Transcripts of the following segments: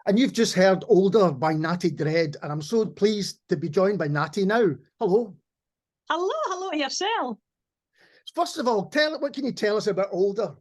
And you've just heard Older by Nati Dreddd, and I'm so pleased to be joined by Nati now. Hello. Hello to yourself. First of all, what can you tell us about Older?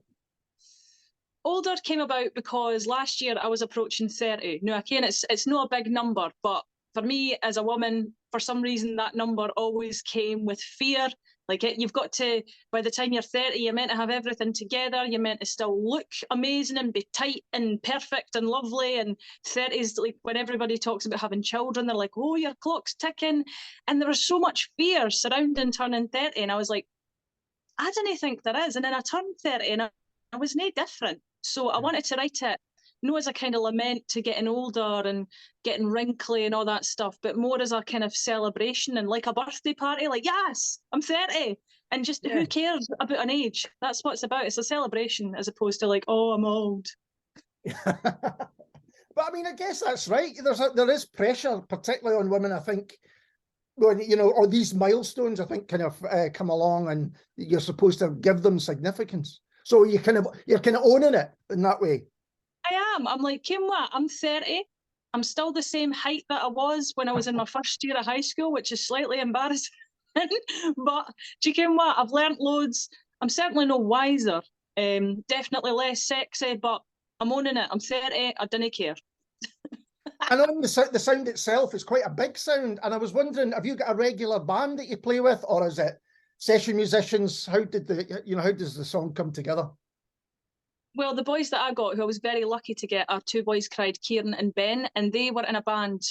Older came about because last year I was approaching 30. Now, again, it's not a big number, but for me as a woman, for some reason, that number always came with fear. Like, you've got to, by the time you're 30, you're meant to have everything together. You're meant to still look amazing and be tight and perfect and lovely. And 30 is like when everybody talks about having children, they're like, oh, your clock's ticking. And there was so much fear surrounding turning 30. And I was like, I didn't think there is. And then I turned 30 and I was no different. So I wanted to write it, not as a kind of lament to getting older and getting wrinkly and all that stuff, but more as a kind of celebration and like a birthday party, like, yes, I'm 30. And just who cares about an age? That's what it's about. It's a celebration as opposed to like, oh, I'm old. But I mean, I guess that's right. There is pressure, particularly on women, I think, when, you know, or these milestones, I think, kind of come along and you're supposed to give them significance. So you're kind of owning it in that way. I am. I'm like, Kim, what? I'm 30. I'm still the same height that I was when I was in my first year of high school, which is slightly embarrassing. But do you know what? I've learnt loads. I'm certainly no wiser. Definitely less sexy, but I'm owning it. I'm 30. I didn't care. And on the sound itself is quite a big sound. And I was wondering, have you got a regular band that you play with, or is it session musicians? How does the song come together? Well, the boys that I got, who I was very lucky to get, are two boys called Kieran and Ben, and they were in a band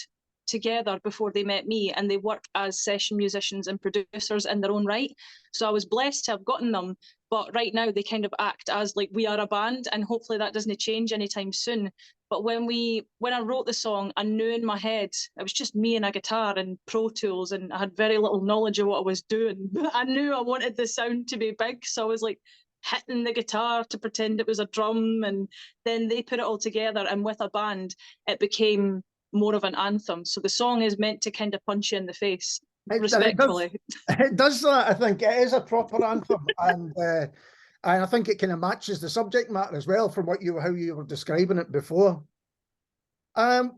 together before they met me, and they work as session musicians and producers in their own right. So I was blessed to have gotten them, but right now they kind of act as like we are a band, and hopefully that doesn't change anytime soon. But when I wrote the song, I knew in my head it was just me and a guitar and Pro Tools, and I had very little knowledge of what I was doing. But I knew I wanted the sound to be big, so I was like hitting the guitar to pretend it was a drum, and then they put it all together, and with a band it became more of an anthem. So the song is meant to kind of punch you in the face, respectfully. It does that. I think it is a proper anthem, and I think it kind of matches the subject matter as well from how you were describing it before.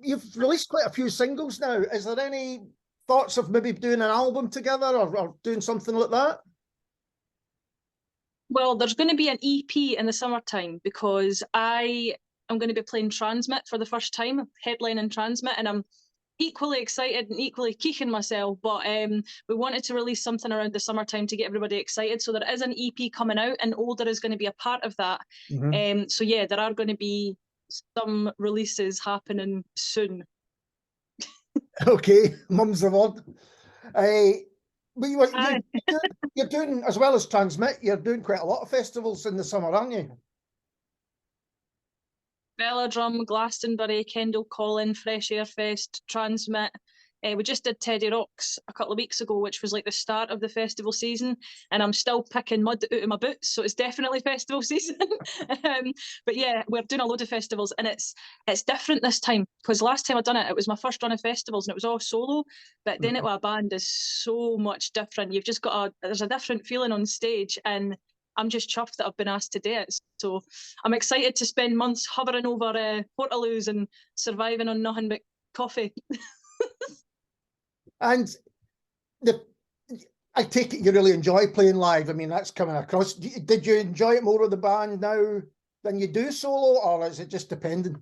You've released quite a few singles now. Is there any thoughts of maybe doing an album together or doing something like that? Well, there's going to be an EP in the summertime because I am going to be playing Transmit for the first time, headlining Transmit, and I'm equally excited and equally kicking myself. But we wanted to release something around the summertime to get everybody excited. So there is an EP coming out, and Older is going to be a part of that. Mm-hmm. So yeah, there are going to be some releases happening soon. Okay, mum's the word. You're doing, as well as Transmit, you're doing quite a lot of festivals in the summer, aren't you? Belladrum, Glastonbury, Kendal Collin, Fresh Air Fest, Transmit. We just did Teddy Rocks a couple of weeks ago, which was like the start of the festival season, and I'm still picking mud out of my boots, so it's definitely festival season. But yeah, we're doing a load of festivals, and it's different this time, because last time I'd done it was my first run of festivals, and it was all solo, but then it with a band is so much different. You've just got there's a different feeling on stage, and I'm just chuffed that I've been asked to do it. So I'm excited to spend months hovering over Portaloos and surviving on nothing but coffee. And I take it you really enjoy playing live. I mean, that's coming across. Did you enjoy it more with the band now than you do solo, or is it just dependent?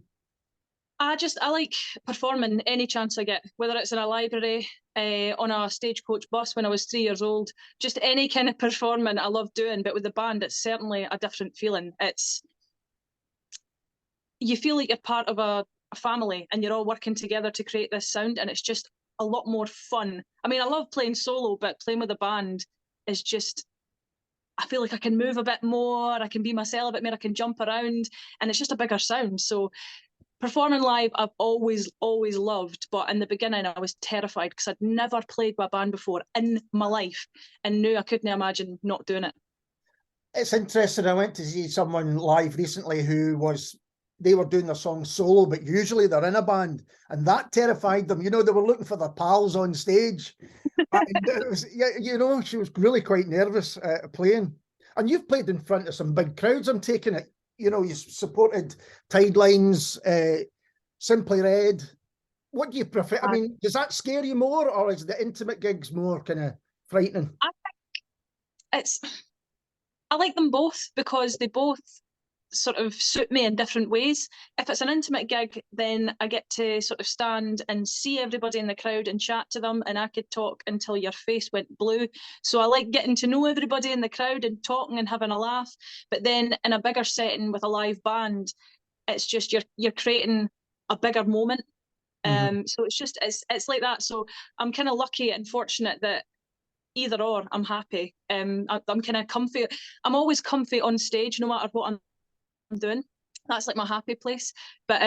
I like performing any chance I get, whether it's in a library, on a stagecoach bus when I was 3 years old, just any kind of performing I love doing. But with the band, it's certainly a different feeling. You feel like you're part of a family, and you're all working together to create this sound, and it's just a lot more fun. I mean, I love playing solo, but playing with a band is just, I feel like I can move a bit more, I can be myself a bit more, I can jump around, and it's just a bigger sound. So performing live, I've always loved, but in the beginning I was terrified because I'd never played with a band before in my life, and knew I couldn't imagine not doing it. It's interesting. I went to see someone live recently they were doing their song solo, but usually they're in a band, and that terrified them. You know, they were looking for their pals on stage. And it was, she was really quite nervous playing. And you've played in front of some big crowds, I'm taking it. You know, you supported Tidelines Simply Red. What do you prefer? I mean, does that scare you more, or is the intimate gigs more kind of frightening? I like them both because they both sort of suit me in different ways. If it's an intimate gig, then I get to sort of stand and see everybody in the crowd and chat to them, and I could talk until your face went blue. So I like getting to know everybody in the crowd and talking and having a laugh. But then in a bigger setting with a live band, it's just you're creating a bigger moment. So it's like that. So I'm kind of lucky and fortunate that either or, I'm happy. I'm kind of comfy. I'm always comfy on stage, no matter what I'm doing. That's like my happy place. But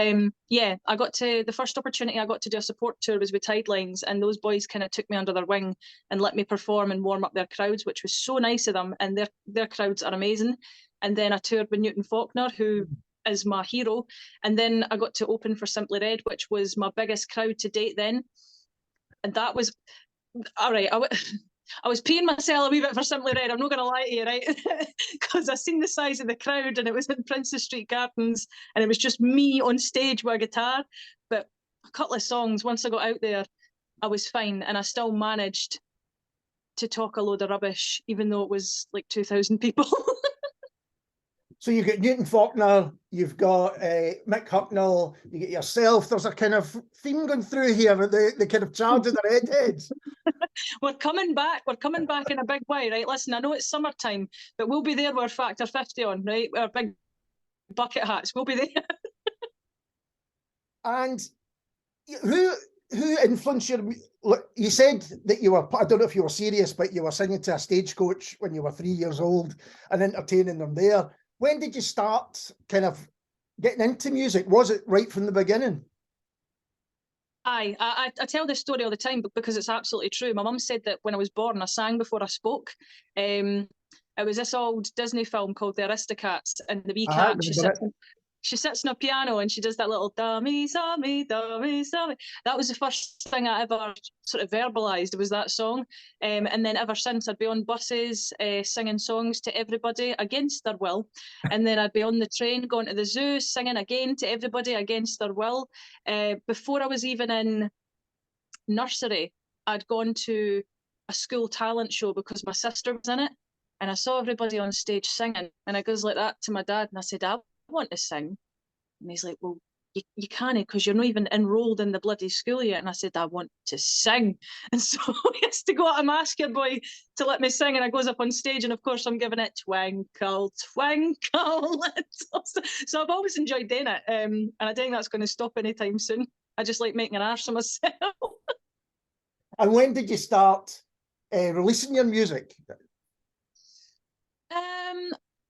yeah, the first opportunity I got to do a support tour was with Tidelines, and those boys kind of took me under their wing and let me perform and warm up their crowds, which was so nice of them. And their crowds are amazing. And then I toured with Newton Faulkner, who is my hero. And then I got to open for Simply Red, which was my biggest crowd to date then. And that was, all right, I was peeing myself a wee bit for Simply Red, I'm not going to lie to you, right? Because I seen the size of the crowd, and it was in Princess Street Gardens, and it was just me on stage with a guitar. But a couple of songs, once I got out there, I was fine, and I still managed to talk a load of rubbish, even though it was like 2,000 people. So you've got Newton Faulkner, you've got Mick Hucknall, you get yourself. There's a kind of theme going through here, the kind of charge of the redheads. We're coming back in a big way, right? Listen, I know it's summertime, but we'll be there with Factor 50 on, right? Our big bucket hats, we'll be there. And who influenced you? Look, you said that you were, I don't know if you were serious, but you were singing to a stagecoach when you were 3 years old and entertaining them there. When did you start kind of getting into music? Was it right from the beginning? I tell this story all the time because it's absolutely true. My mum said that when I was born, I sang before I spoke. It was this old Disney film called The Aristocats, and the wee cat, she sits on a piano and she does that little dummy, dummy, dummy, dummy. That was the first thing I ever sort of verbalised, was that song. And then ever since, I'd be on buses singing songs to everybody against their will. And then I'd be on the train going to the zoo singing again to everybody against their will. Before I was even in nursery, I'd gone to a school talent show because my sister was in it. And I saw everybody on stage singing. And I goes like that to my dad. And I said, I want to sing. And he's like, well, you can't, because you're not even enrolled in the bloody school yet. And I said, I want to sing. And so he has to go out and ask your boy to let me sing. And I goes up on stage, and of course I'm giving it Twinkle, Twinkle. So I've always enjoyed doing it. And I don't think that's going to stop anytime soon. I just like making an arse of myself. And when did you start releasing your music?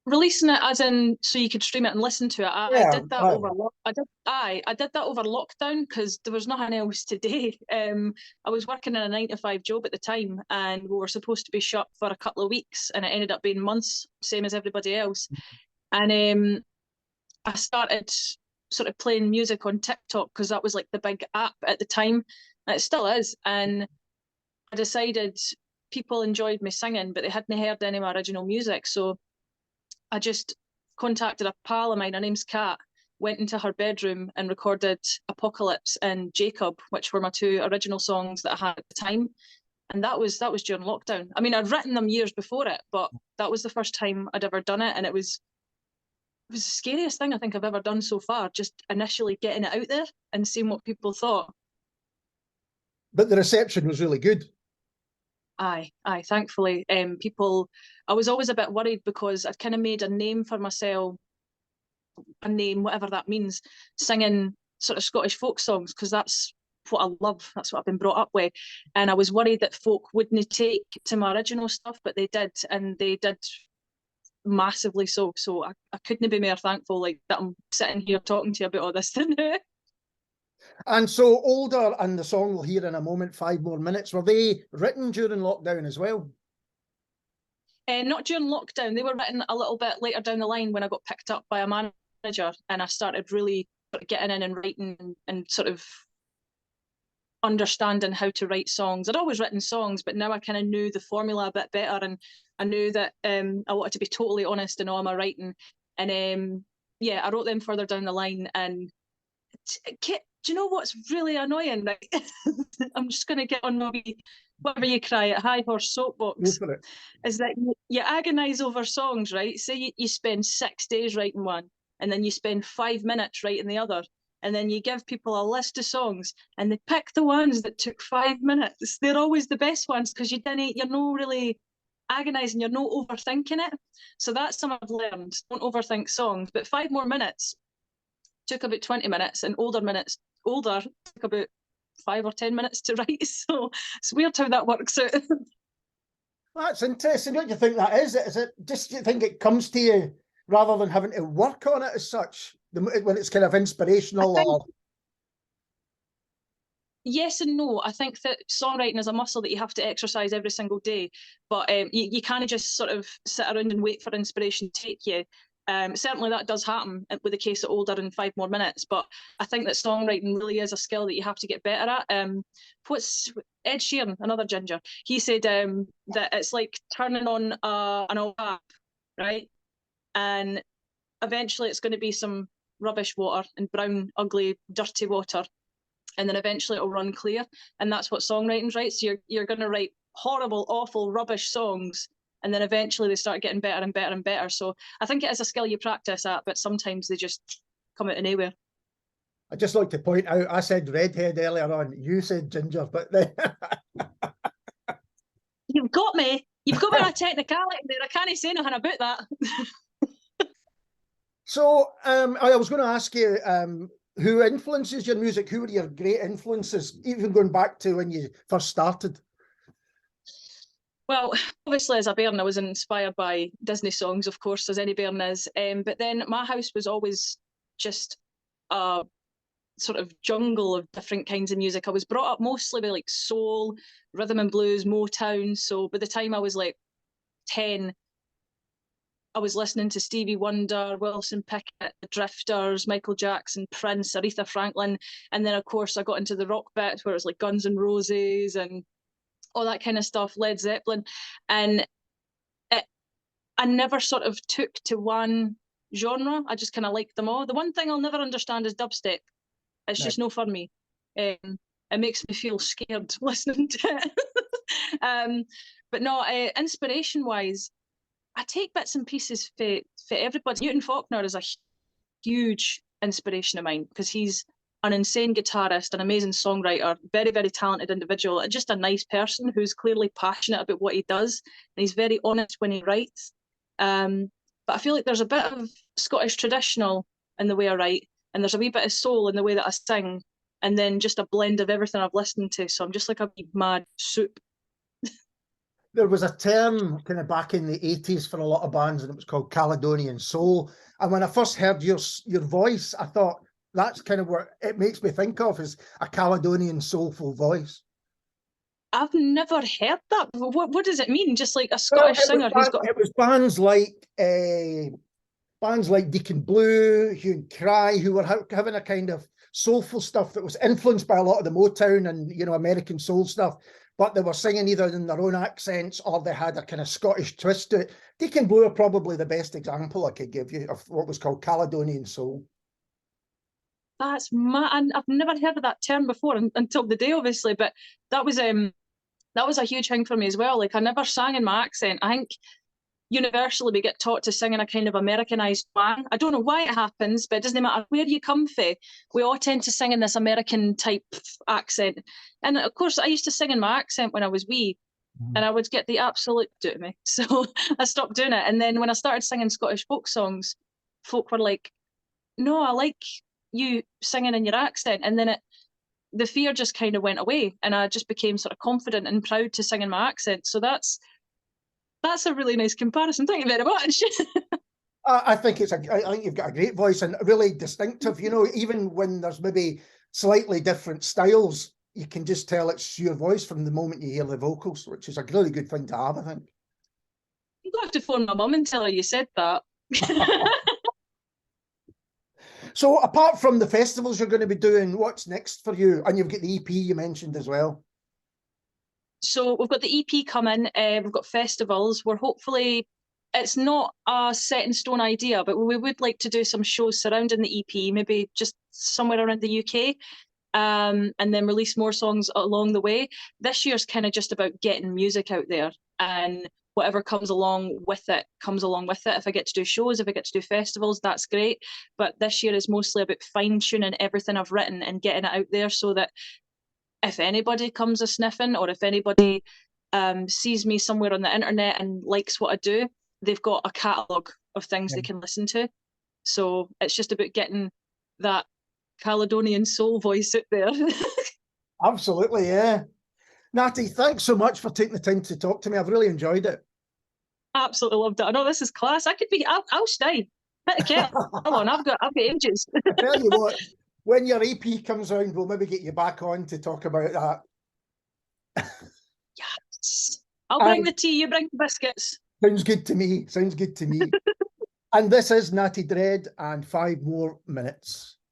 Releasing it as in so you could stream it and listen to it. I did that over lockdown because there was nothing else to do. I was working in a 9-to-5 job at the time, and we were supposed to be shut for a couple of weeks, and it ended up being months, same as everybody else. And I started sort of playing music on TikTok because that was like the big app at the time, and it still is. And I decided people enjoyed me singing, but they hadn't heard any of my original music, so I just contacted a pal of mine, her name's Kat, went into her bedroom and recorded Apocalypse and Jacob, which were my 2 original songs that I had at the time. And that was during lockdown. I mean, I'd written them years before it, but that was the first time I'd ever done it. And it was the scariest thing I think I've ever done so far, just initially getting it out there and seeing what people thought. But the reception was really good. Aye, thankfully. I was always a bit worried because I'd kind of made a name for myself, whatever that means, singing sort of Scottish folk songs, because that's what I love, that's what I've been brought up with. And I was worried that folk wouldn't take to my original stuff, but they did, and they did massively so. So I couldn't be more thankful, like, that I'm sitting here talking to you about all this today. And so Older and the song we'll hear in a moment, 5 More Minutes, were they written during lockdown as well? Not during lockdown. They were written a little bit later down the line when I got picked up by a manager and I started really sort of getting in and writing and sort of understanding how to write songs. I'd always written songs, but now I kind of knew the formula a bit better, and I knew that I wanted to be totally honest in all my writing. And yeah, I wrote them further down the line, and do you know what's really annoying? Right? I'm just going to get on maybe whatever you cry at high horse soapbox. Go for it. Is that you agonise over songs, right? Say you spend 6 days writing one, and then you spend 5 minutes writing the other, and then you give people a list of songs, and they pick the ones that took 5 minutes. They're always the best ones because you're not really agonising, you're not overthinking it. So that's something I've learned. Don't overthink songs. But 5 more minutes took about 20 minutes, and older took about 5 or 10 minutes to write. So it's weird how that works out. That's interesting. Don't you think that is? Is it just, you think it comes to you rather than having to work on it as such, when it's kind of inspirational? Or yes and no. I think that songwriting is a muscle that you have to exercise every single day, but you can't just sort of sit around and wait for inspiration to take you. Certainly that does happen with the case of Older and 5 More Minutes, but I think that songwriting really is a skill that you have to get better at. What's Ed Sheeran, another ginger, he said that it's like turning on an old tap, right? And eventually it's going to be some rubbish water and brown, ugly, dirty water, and then eventually it'll run clear. And that's what songwriting's, right? So you're going to write horrible, awful, rubbish songs, and then eventually they start getting better and better and better. So I think it is a skill you practice at, but sometimes they just come out of nowhere. I'd just like to point out, I said redhead earlier on, you said ginger, but then You've got me on a technicality there. I can't say nothing about that. So I was going to ask you, who influences your music? Who were your great influences, even going back to when you first started? Well, obviously, as a bairn, I was inspired by Disney songs, of course, as any bairn is. But then my house was always just a sort of jungle of different kinds of music. I was brought up mostly by like soul, rhythm and blues, Motown. So by the time I was like 10, I was listening to Stevie Wonder, Wilson Pickett, The Drifters, Michael Jackson, Prince, Aretha Franklin. And then, of course, I got into the rock bit where it was like Guns N' Roses and all that kind of stuff, Led Zeppelin. And I never sort of took to one genre. I just kind of liked them all. The one thing I'll never understand is dubstep. It's just no for me. It makes me feel scared listening to it. But no, inspiration-wise, I take bits and pieces for everybody. Newton Faulkner is a huge inspiration of mine because he's an insane guitarist, an amazing songwriter, very, very talented individual, and just a nice person who's clearly passionate about what he does. And he's very honest when he writes. But I feel like there's a bit of Scottish traditional in the way I write, and there's a wee bit of soul in the way that I sing, and then just a blend of everything I've listened to. So I'm just like a wee mad soup. There was a term kind of back in the 80s for a lot of bands, and it was called Caledonian Soul. And when I first heard your voice, I thought, that's kind of what it makes me think of, is a Caledonian soulful voice. I've never heard that. What does it mean? Just like a Scottish singer who's got... It was bands like Deacon Blue, Hue and Cry, who were having a kind of soulful stuff that was influenced by a lot of the Motown and, you know, American soul stuff. But they were singing either in their own accents or they had a kind of Scottish twist to it. Deacon Blue are probably the best example I could give you of what was called Caledonian soul. That's mad. I've never heard of that term before until the day, obviously. But that was a huge thing for me as well. Like, I never sang in my accent. I think universally we get taught to sing in a kind of Americanized twang. I don't know why it happens, but it doesn't matter where you come from. We all tend to sing in this American type accent. And of course, I used to sing in my accent when I was wee, and I would get the absolute do to me. So I stopped doing it. And then when I started singing Scottish folk songs, folk were like, no, I like you singing in your accent. And then the fear just kind of went away, and I just became sort of confident and proud to sing in my accent. So that's a really nice comparison. Thank you very much. I think you've got a great voice and really distinctive. You know, even when there's maybe slightly different styles, you can just tell it's your voice from the moment you hear the vocals, which is a really good thing to have, I think. I'm going to have to phone my mum and tell her you said that. So apart from the festivals you're going to be doing, what's next for you? And you've got the EP you mentioned as well. So we've got the EP coming, we've got festivals. We're hopefully, it's not a set in stone idea, but we would like to do some shows surrounding the EP, maybe just somewhere around the UK. and then release more songs along the way. This year's kind of just about getting music out there, and whatever comes along with it comes along with it. If I get to do shows, if I get to do festivals, that's great. But this year is mostly about fine-tuning everything I've written and getting it out there, so that if anybody comes a sniffing, or if anybody sees me somewhere on the internet and likes what I do, they've got a catalogue of things they can listen to. So it's just about getting that Caledonian soul voice out there. Absolutely, yeah. Nati, thanks so much for taking the time to talk to me. I've really enjoyed it. Absolutely loved it. I know this is class. I'll stay. Hit a kettle on. I've got ages. I tell you what, when your EP comes around, we'll maybe get you back on to talk about that. Yes. I'll bring the tea, you bring the biscuits. Sounds good to me. Sounds good to me. And this is Nati Dreddd and 5 More Minutes.